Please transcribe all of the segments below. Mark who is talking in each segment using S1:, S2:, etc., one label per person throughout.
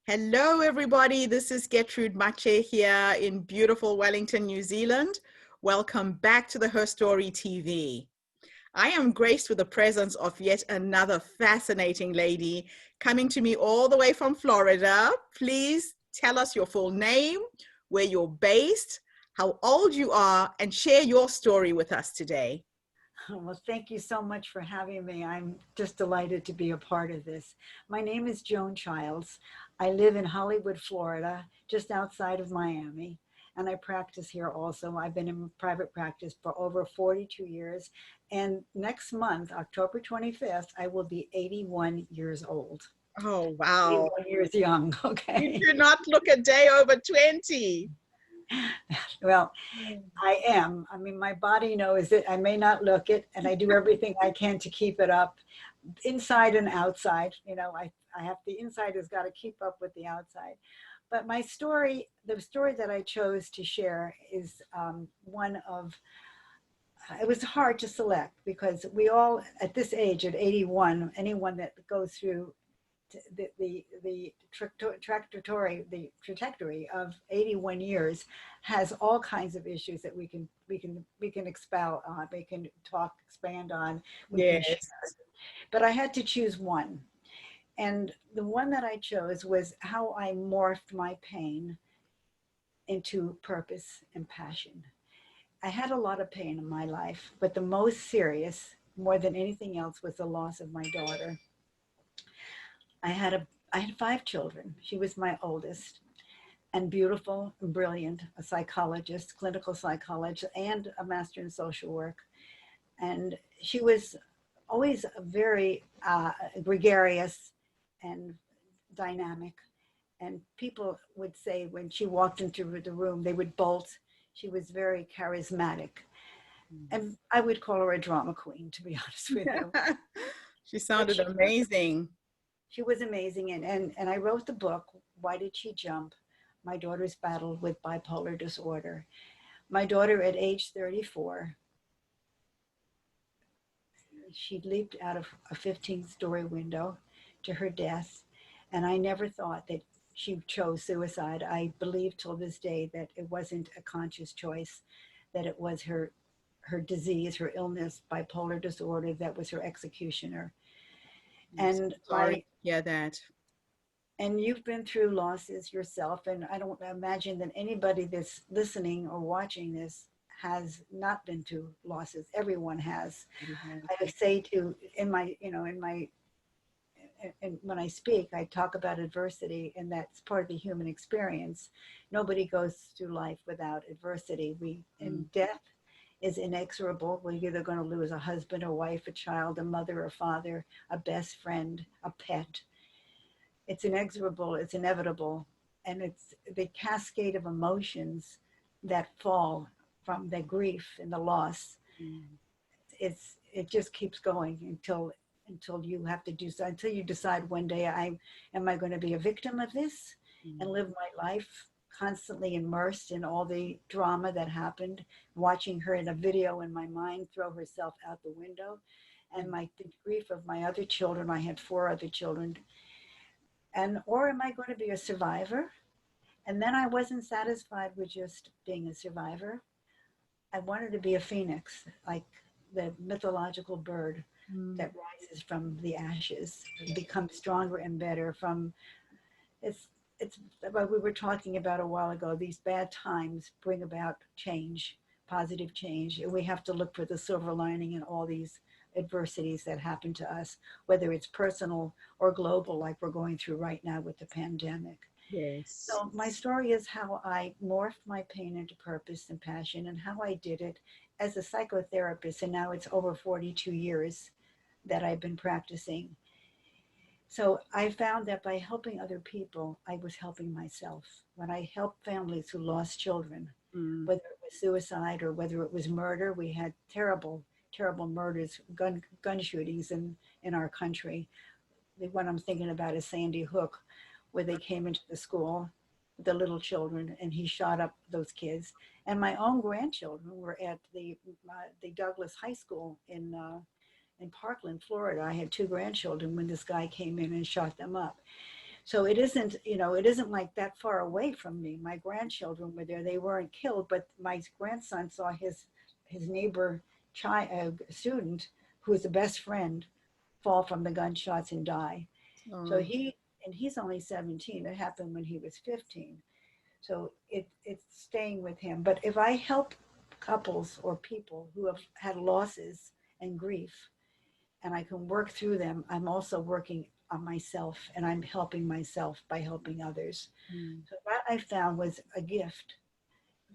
S1: Hello, everybody. This is Gertrude Mache here in beautiful Wellington, New Zealand. Welcome back to the Her Story TV. I am graced with the presence of yet another fascinating lady coming to me all the way from Florida. Please tell us your full name, where you're based, how old you are, and share your story with us today.
S2: Well, thank you so much for having me. I'm just delighted to be a part of this. My name is Joan Childs. I live in Hollywood, Florida, just outside of Miami, and I practice here also. I've been in private practice for over 42 years, and next month, October 25th, I will be 81 years old.
S1: Oh, wow.
S2: 81 years young,
S1: You
S2: okay?
S1: do not look a day over 20.
S2: Well, I am. I mean, my body knows it. I may not look it, and I do everything I can to keep it up, inside and outside. I have the inside has got to keep up with the outside. But my story, the story that I chose to share, is one of. It was hard to select because we all, at this age, at 81, anyone that goes through the trajectory of 81 years has all kinds of issues that we can expound on, we can expand on, we can share.
S1: Yes.
S2: But I had to choose one, and the one that I chose was how I morphed my pain into purpose and passion. I had a lot of pain in my life, but the most serious, more than anything else, was the loss of my daughter. I had five children. She was my oldest, and beautiful and brilliant, a psychologist, clinical psychologist, and a master in social work. And she was always very gregarious and dynamic. And people would say when she walked into the room, they would bolt. She was very charismatic. And I would call her a drama queen, to be honest with you.
S1: She
S2: But
S1: sounded amazing.
S2: she was amazing. And I wrote the book, Why Did She Jump? My daughter's battle with bipolar disorder. My daughter, at age 34, she leaped out of a 15-story window to her death. And I never thought that she chose suicide. I believe till this day that it wasn't a conscious choice, that it was her disease, her illness, bipolar disorder, that was her executioner.
S1: I'm so
S2: And
S1: sorry to hear that.
S2: you've been through losses yourself, and I don't imagine that anybody that's listening or watching this has not been through losses. Everyone has. I say to in my in my and when I speak, I talk about adversity, and that's part of the human experience. Nobody goes through life without adversity. And death is inexorable. We're either going to lose a husband, a wife, a child, a mother, a father, a best friend, a pet. It's inexorable, it's inevitable, and it's the cascade of emotions that fall from the grief and the loss. It just keeps going until you have to do so, until you decide one day, am I going to be a victim of this and live my life constantly immersed in all the drama that happened, watching her in a video in my mind throw herself out the window, and the grief of my other children. I had four other children. And or am I going to be a survivor? And then I wasn't satisfied with just being a survivor. I wanted to be a phoenix, like the mythological bird that rises from the ashes, becomes stronger and better from it's what we were talking about a while ago. These bad times bring about change, positive change, and we have to look for the silver lining in all these adversities that happen to us, whether it's personal or global, like we're going through right now with the pandemic.
S1: Yes.
S2: So my story is how I morphed my pain into purpose and passion, and how I did it as a psychotherapist. And now it's over 42 years that I've been practicing. So I found that by helping other people, I was helping myself. When I helped families who lost children, whether it was suicide or whether it was murder, we had terrible, terrible murders, gun shootings in our country. The one I'm thinking about is Sandy Hook, where they came into the school, the little children, and he shot up those kids. And my own grandchildren were at the Douglas High School in Parkland, Florida. I had two grandchildren when this guy came in and shot them up. So it isn't, it isn't like that far away from me. My grandchildren were there. They weren't killed, but my grandson saw his neighbor student, who was the best friend, fall from the gunshots and die. So
S1: Oh,
S2: he's only 17. It happened when he was 15. So it's staying with him. But if I help couples or people who have had losses and grief, and I can work through them, I'm also working on myself, and I'm helping myself by helping others.
S1: mm.
S2: So that I found was a gift,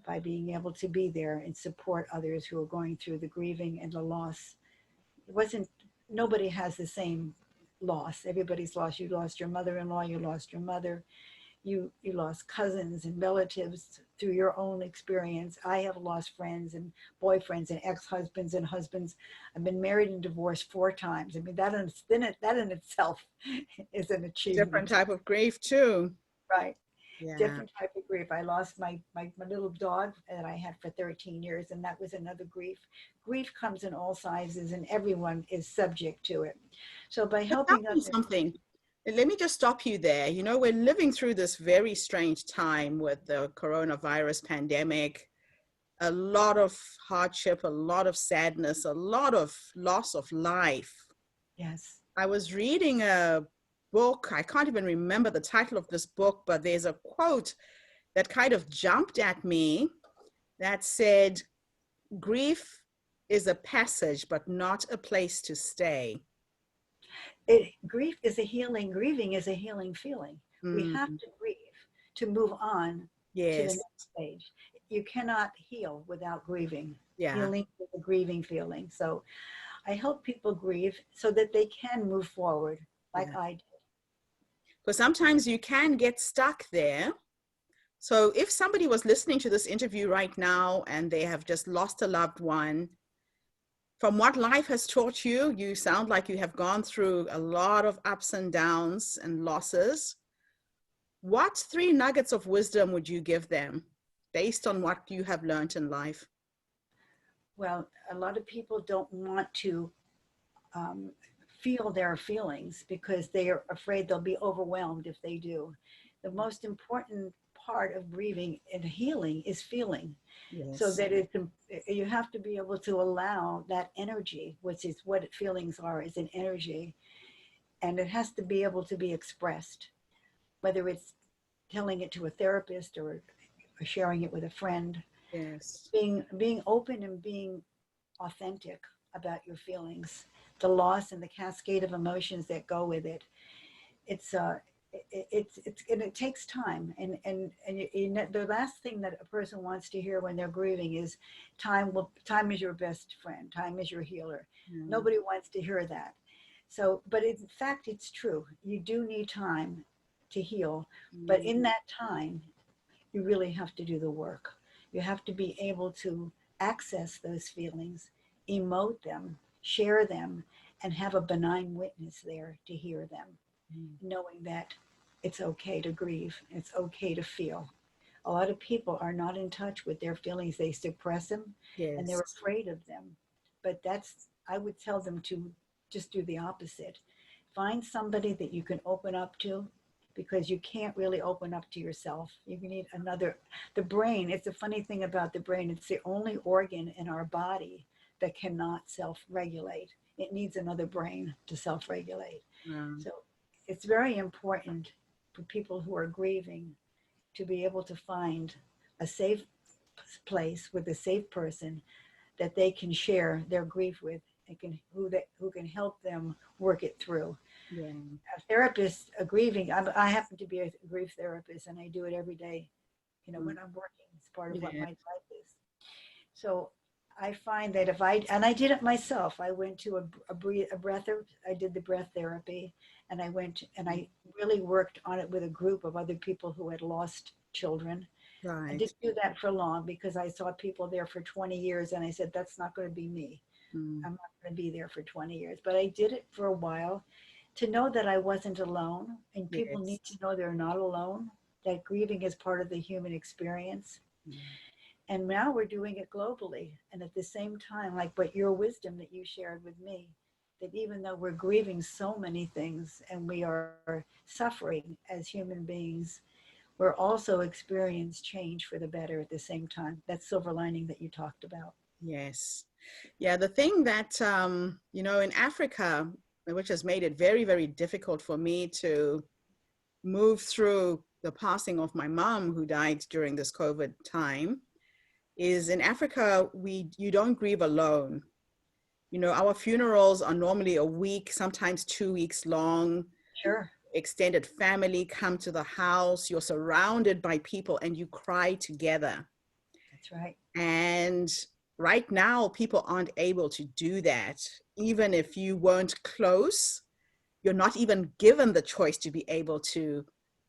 S2: by being able to be there and support others who are going through the grieving and the loss. It wasn't, nobody has the same loss. Everybody's lost. You lost your mother-in-law, you lost your mother, you lost cousins and relatives through your own experience. I have lost friends and boyfriends and ex-husbands and husbands. I've been married and divorced 4 times. I mean, that in itself is an
S1: Different
S2: achievement,
S1: type of grief too.
S2: right?
S1: Yeah.
S2: Different type of grief. I lost my little dog that I had for 13 years, and that was another grief. Grief comes in all sizes, and everyone is subject to it. So by
S1: But tell
S2: helping
S1: me
S2: others,
S1: something. Let me just stop you there. You know, we're living through this very strange time with the coronavirus pandemic, a lot of hardship, a lot of sadness, a lot of loss of life.
S2: yes,
S1: I was reading a book. I can't even remember the title of this book, but there's a quote that kind of jumped at me that said, grief is a passage, but not a place to stay.
S2: grief is a healing. Grieving is a healing feeling. We have
S1: Mm,
S2: to grieve to move on to the
S1: yes.
S2: next stage. You cannot heal without grieving.
S1: Yeah.
S2: Healing is a grieving feeling. So I help people grieve so that they can move forward, like
S1: Yeah.
S2: I did.
S1: Because sometimes you can get stuck there. So if somebody was listening to this interview right now and they have just lost a loved one, from what life has taught you, you sound like you have gone through a lot of ups and downs and losses. What 3 nuggets of wisdom would you give them based on what you have learned in life?
S2: Well, a lot of people don't want to um, feel their feelings because they are afraid they'll be overwhelmed if they do. The most important part of grieving and healing is feeling. So
S1: Yes.
S2: that you have to be able to allow that energy, which is what feelings are, is an energy, and it has to be able to be expressed, whether it's telling it to a therapist or sharing it with a friend.
S1: Yes.
S2: Being open and being authentic about your feelings, the loss and the cascade of emotions that go with it. It's and it takes time, and the last thing that a person wants to hear when they're grieving is time is your best friend, time is your healer.
S1: Mm.
S2: Nobody wants to hear that. So, but in fact, it's true. You do need time to heal, but
S1: Mm.
S2: in that time, you really have to do the work. You have to be able to access those feelings, emote them, share them, and have a benign witness there to hear them,
S1: Mm.
S2: knowing that it's okay to grieve, it's okay to feel. A lot of people are not in touch with their feelings. They suppress them and they're
S1: Yes.
S2: afraid of them. But I would tell them to just do the opposite. Find somebody that you can open up to, because you can't really open up to yourself. You need the brain. It's a funny thing about the brain. It's the only organ in our body that cannot self-regulate. It needs another brain to self-regulate.
S1: Um,
S2: So it's very important for people who are grieving to be able to find a safe place with a safe person that they can share their grief with, and who can help them work it through.
S1: yeah.
S2: A therapist, a grieving, I happen to be a grief therapist, and I do it every day,
S1: Mm.
S2: when I'm working. It's part of what
S1: Yeah.
S2: my life is. So I find that and I did it myself. I went to I did the breath therapy, and I went and I really worked on it with a group of other people who had lost children. I
S1: Right.
S2: didn't do that for long because I saw people there for 20 years, and I said, that's not going to be me.
S1: Mm.
S2: I'm not going to be there for 20 years. But I did it for a while to know that I wasn't alone, and people
S1: Yes.
S2: need to know they're not alone, that grieving is part of the human experience.
S1: Mm.
S2: And now we're doing it globally. And at the same time, like what your wisdom that you shared with me, that even though we're grieving so many things and we are suffering as human beings, we're also experiencing change for the better at the same time. That silver lining that you talked about.
S1: Yes. Yeah, the thing that, in Africa, which has made it very, very difficult for me to move through the passing of my mom, who died during this COVID time, is in Africa, you don't grieve alone. Our funerals are normally a week, sometimes 2 weeks long.
S2: Sure.
S1: Extended family come to the house. You're surrounded by people and you cry together.
S2: That's right.
S1: And right now, people aren't able to do that. Even if you weren't close, you're not even given the choice to be able to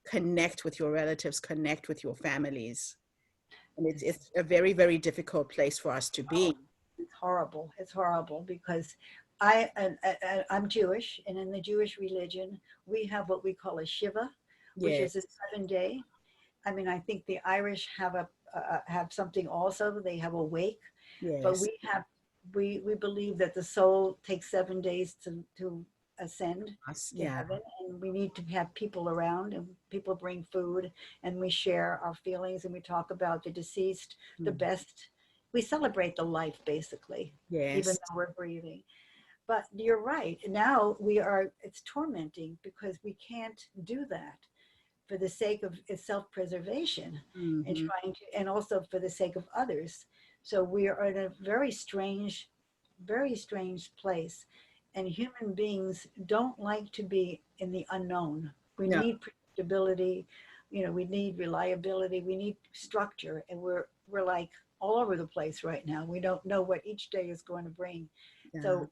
S1: connect with your relatives, connect with your families. And it's a very, very difficult place for us to be.
S2: It's horrible. It's horrible because I'm Jewish, and in the Jewish religion, we have what we call a Shiva, which
S1: Yes,
S2: is a 7 day. I mean, I think the Irish have something also. They have a wake, but
S1: yes,
S2: we believe that the soul takes 7 days to ascend to
S1: yeah.
S2: heaven, and we need to have people around, and people bring food, and we share our feelings, and we talk about the deceased, the best. We celebrate the life basically, even
S1: Yes,
S2: though we're grieving. But you're right. Now it's tormenting because we can't do that for the sake of self-preservation and
S1: mm-hmm.
S2: and also for the sake of others. So we are in a very strange place. And human beings don't like to be in the unknown. We
S1: No,
S2: need predictability, we need reliability, we need structure. And we're like all over the place right now. We don't know what each day is going to bring.
S1: yeah.
S2: So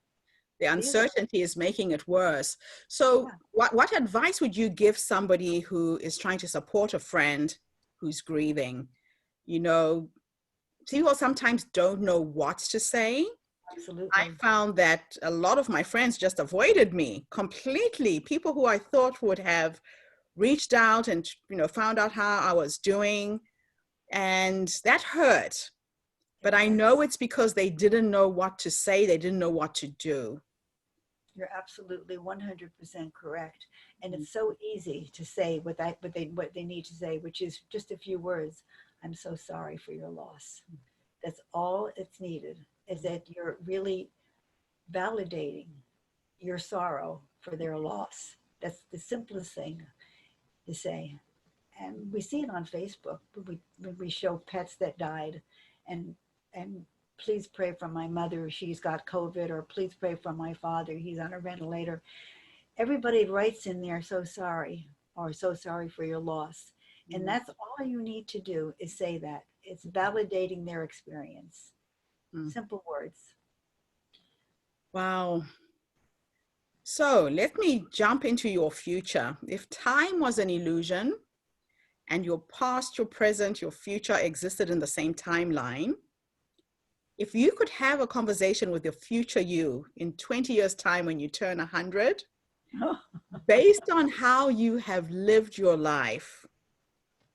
S1: The
S2: these are,
S1: uncertainty is making it worse. So
S2: yeah,
S1: what advice would you give somebody who is trying to support a friend who's grieving? You know, People sometimes don't know what to say. I
S2: absolutely.
S1: found that a lot of my friends just avoided me completely. People who I thought would have reached out and found out how I was doing, and that hurt.
S2: It
S1: But I
S2: does.
S1: know it's because they didn't know what to say, they didn't know what to do.
S2: You're absolutely 100% correct. And it's so easy to say what they need to say, which is just a few words. I'm so sorry for your loss. That's all it's needed, is that you're really validating your sorrow for their loss. That's the simplest thing to say. And we see it on Facebook when we show pets that died, and and please pray for my mother, she's got COVID, or please pray for my father, he's on a ventilator. Everybody writes in there, so sorry, or so sorry for your loss. And
S1: Mm.
S2: that's all you need to do, is say that. It's validating their experience.
S1: Mm.
S2: Simple words.
S1: Wow. So let me jump into your future. If time was an illusion and your past, your present, your future existed in the same timeline, if you could have a conversation with your future you in 20 years' time when you turn 100, based on how you have lived your life,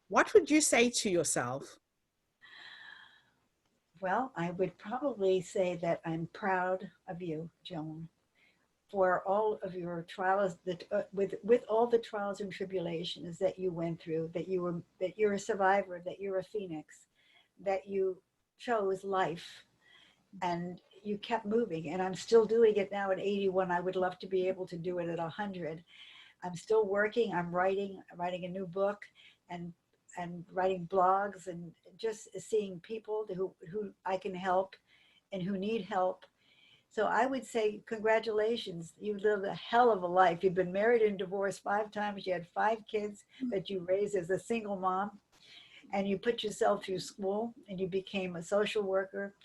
S1: what would you say to yourself?
S2: Well, I would probably say that I'm proud of you, Joan, for all of your trials, that with all the trials and tribulations that you went through, that you're a survivor, that you're a phoenix, that you chose life, and you kept moving. And I'm still doing it now at 81. I would love to be able to do it at 100. I'm still working. I'm writing a new book, and writing blogs, and just seeing people who I can help and who need help. So I would say, congratulations. You lived a hell of a life. You've been married and divorced 5 times. You had 5 kids that you raised as a single mom, and you put yourself through school, and you became a social worker,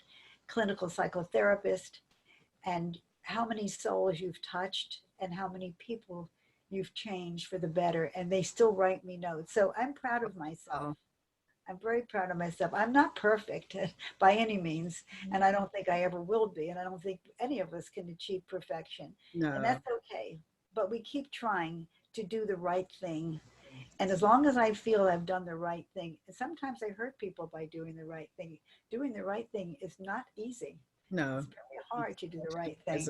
S2: clinical psychotherapist, and how many souls you've touched and how many people you've changed for the better. And they still write me notes. So I'm proud of myself.
S1: Oh,
S2: I'm very proud of myself. I'm not perfect by any means, and I don't think I ever will be, and I don't think any of us can achieve perfection, and
S1: no,
S2: that's okay. But we keep trying to do the right thing, and as long as I feel I've done the right thing, and sometimes I hurt people by doing the right thing. Doing the right thing is not easy.
S1: no.
S2: It's very hard to do the right thing.
S1: As-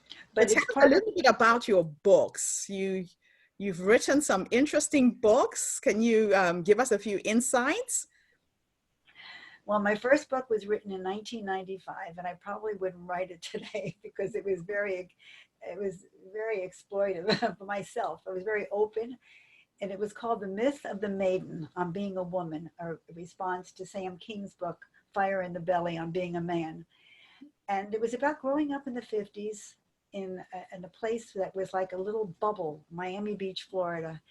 S1: So
S2: But
S1: tell
S2: it's
S1: us a
S2: part of,
S1: little bit about your books. You've written some interesting books. Can you give us a few insights?
S2: well, my first book was written in 1995, and I probably wouldn't write it today because it was very exploitive for myself. I was very open, and it was called The Myth of the Maiden on Being a Woman, a response to Sam King's book, Fire in the Belly on Being a Man. And it was about growing up in the 50s in a place that was like a little bubble, Miami Beach, Florida,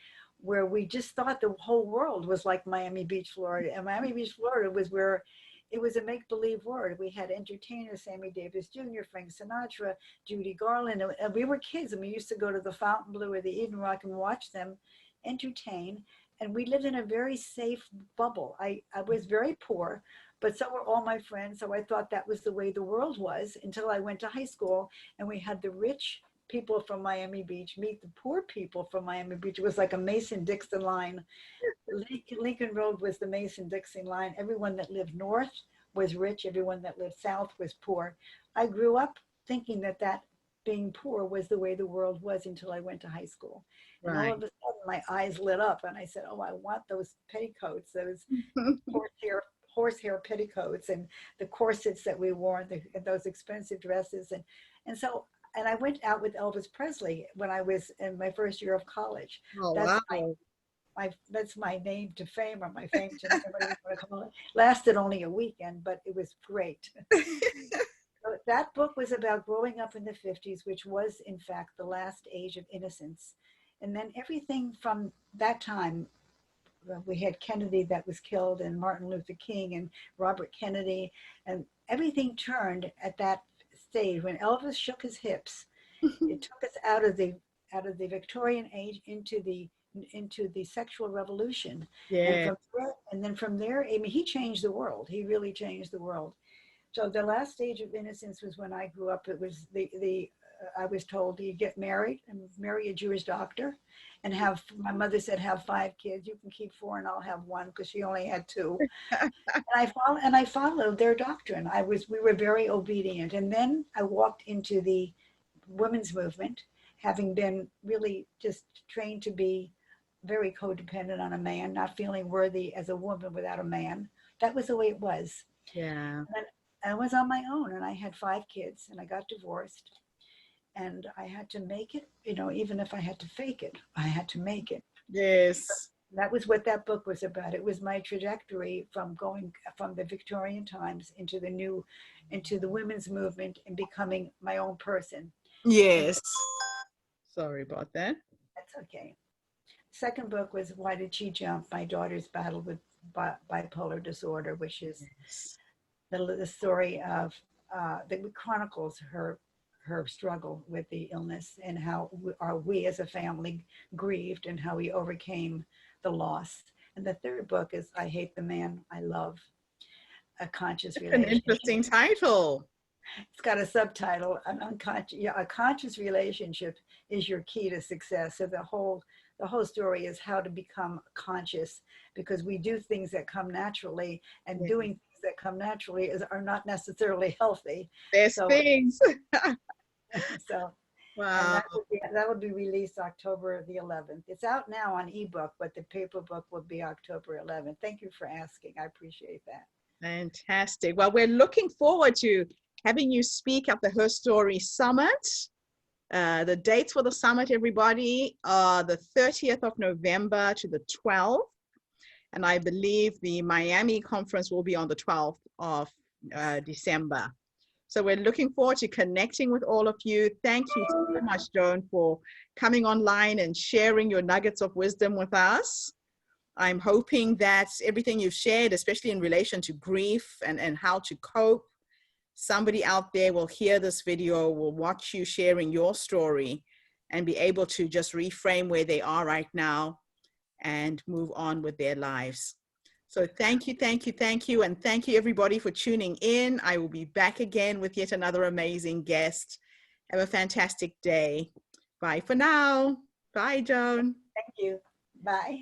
S2: where we just thought the whole world was like Miami Beach, Florida. And Miami Beach, Florida was where it was a make-believe world. We had entertainers, Sammy Davis Jr., Frank Sinatra, Judy Garland, and we were kids, and we used to go to the Fontainebleau or the Eden Rock and watch them entertain. And we lived in a very safe bubble. I was very poor, but so were all my friends. So I thought that was the way the world was until I went to high school and we had the rich people from Miami Beach meet the poor people from Miami Beach. It was like a Mason-Dixon line. Lincoln Road was the Mason-Dixon line. Everyone that lived north was rich. Everyone that lived south was poor. I grew up thinking that being poor was the way the world was until I went to high school. And all
S1: Right.
S2: of a sudden my eyes lit up and I said, oh, I want those petticoats, those horsehair petticoats and the corsets that we wore and those expensive dresses. And so, and I went out with Elvis Presley when I was in my first year of college.
S1: Oh,
S2: That's
S1: wow.
S2: that's my name to fame, or my fame to whatever you want to call it. Lasted only a weekend, but it was great. So that book was about growing up in the 50s, which was in fact the last age of innocence. And then everything from that time, we had Kennedy that was killed, and Martin Luther King and Robert Kennedy, and everything turned at that stage when Elvis shook his hips. It took us out of the Victorian age into the sexual revolution, and
S1: Yeah.
S2: from there, and then from there, I mean, he changed the world. He really changed the world. So the last stage of innocence was when I grew up. It was the I was told you get married and marry a Jewish doctor, and have, my mother said, have 5 kids. You can keep 4, and I'll have 1 because she only had 2. And I followed their doctrine. We were very obedient. And then I walked into the women's movement, having been really just trained to be very codependent on a man, not feeling worthy as a woman without a man. That was the way it was.
S1: Yeah.
S2: And I was on my own, and I had 5 kids, and I got divorced, and I had to make it, even if I had to fake it, I had to make it.
S1: Yes.
S2: That was what that book was about. It was my trajectory from going from the Victorian times into the women's movement and becoming my own person. And
S1: Yes. Sorry about that.
S2: that's okay. Second book was Why Did She Jump? My daughter's battle with bipolar disorder, which is
S1: Yes.
S2: the story of that chronicles her struggle with the illness and how we as a family grieved and how we overcame the loss. And the third book is I Hate the Man I Love, a conscious
S1: It's an
S2: relationship.
S1: interesting title.
S2: It's got a subtitle, an unconscious, yeah, a conscious relationship is your key to success. So the whole story is how to become conscious, because we do things that come naturally, and
S1: Yeah.
S2: doing things that come naturally are not necessarily healthy.
S1: There's
S2: So,
S1: things.
S2: so, and
S1: Wow.
S2: that will be released October the 11th. It's out now on ebook, but the paper book will be October 11th. Thank you for asking. I appreciate that.
S1: Fantastic. Well, we're looking forward to having you speak at the Her Story Summit. The dates for the summit, everybody, are the 30th of November to the 12th. And I believe the Miami conference will be on the 12th of December. So we're looking forward to connecting with all of you. Thank you so much, Joan, for coming online and sharing your nuggets of wisdom with us. I'm hoping that everything you've shared, especially in relation to grief and how to cope, somebody out there will hear this video, will watch you sharing your story, and be able to just reframe where they are right now and move on with their lives. So thank you, thank you, thank you. And thank you everybody for tuning in. I will be back again with yet another amazing guest. Have a fantastic day. Bye for now. Bye, Joan.
S2: Thank you. Bye.